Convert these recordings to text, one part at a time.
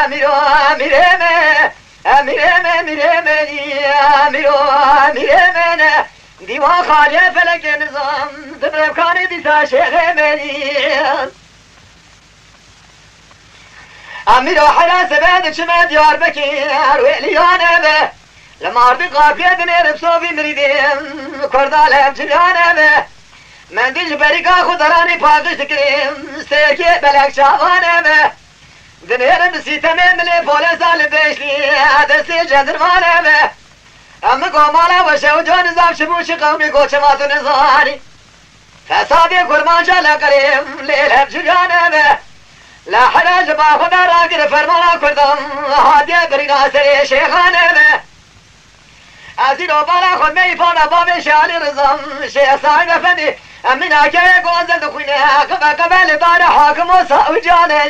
أميرو أميرمن أميرو أميرمن دیوان خالی فلک نظام دبرم کانی دیسا شیخ منی امیرو حراس بعد شما دیار بکیر ویلیانه به لماردی قافیه دنیر بصوفی مریدیم کردالم جلیانه به من دیج بریکا خودرانی پاکش دکریم سیرکی بلک شاوانه به دنیر بسیتمه ملی پولسال بیشلی دستی جندرمانه به اما قومالا و شهودان نظام شبوش قومی کوچمات نظاری فسادی کرمان جلا کریم لیل جلیانه به لا حراج با خدا را گر فرمانا کردم هادیه برینا سری شیخانه به از این بالا خود می پانا باب شالی رزم شیخ صاحب افندی امین آکه گوزل دخوینه قبل دار حاکم و ساو جانه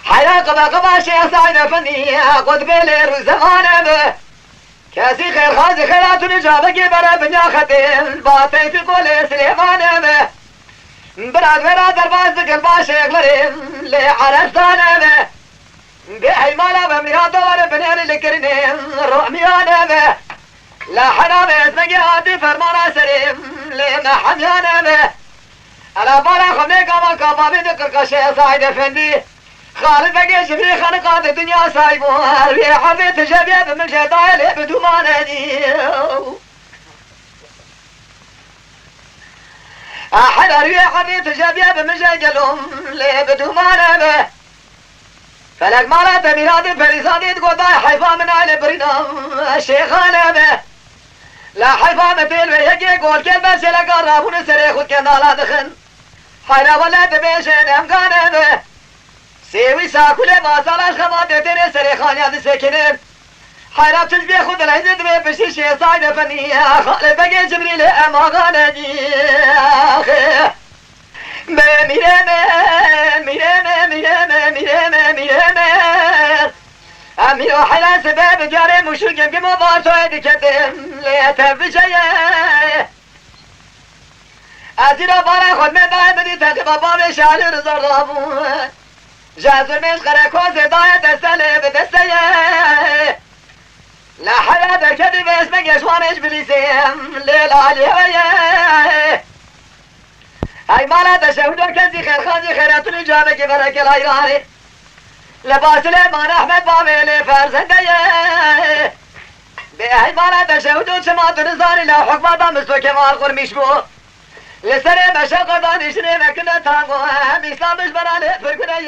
حياك بقى شيخ سعيد فني قد بلير زمانه به كاسي خير خازي خيرات نجابك برا بنيا ختم باطي في قول سليمانه به براد برادر باز قلبا شيخ لريم لي عرستانه به بحي مالا بميرا دور بنير لكرنين رؤميانه به لا حرام اسمك هادي فرمانا سليم لي محميانه به انا بالا خمي كما كما بذكر شيخ سعيد فندي خالد بقى جبري خلقات الدنيا سايبوها في حبيت جبيب من جدايل بدو ما ندي أحد أروي حبيت جبيب من جدلهم لي بدو ما نبي فلك مالات ميرادي فريساني تقول حيفا من عيل برينام الشيخ نبي لا حيفا مثل ويجي قول كيف بس لك الرابون سري خود كنالا دخن حيلا ولا تبيشن امكان نبي سيوي ساكولة ما صلاش خمات تيري سري خانيات سكنين حيراب تجبي خود العزت بشي شي صايد فنية خالد بقي جبريل اماغانا دي اخي اميرو حيلا سبب جاري مشوق يمكن مبارتو هيدي كتم ليتف شيء ازيرو بارا خود من باي بدي تقب بابي شالي رزار رابون جازر مش غرقو زدايا دستالي بدستيه لا حدا دركدي باسمك يشوانش بليسيم ليل عليه هاي مالا تشهدو كنزي خير خانزي خيراتوني جابك برك الهيراني لباس الإيمان أحمد بابيلي فرزنديه بهاي مالا تشهدو شمات نزاني لا حكمة دامستو كمال قرميش بو لسري مشاق دانشني مكنا تانغو هم إسلامش براني فرقنا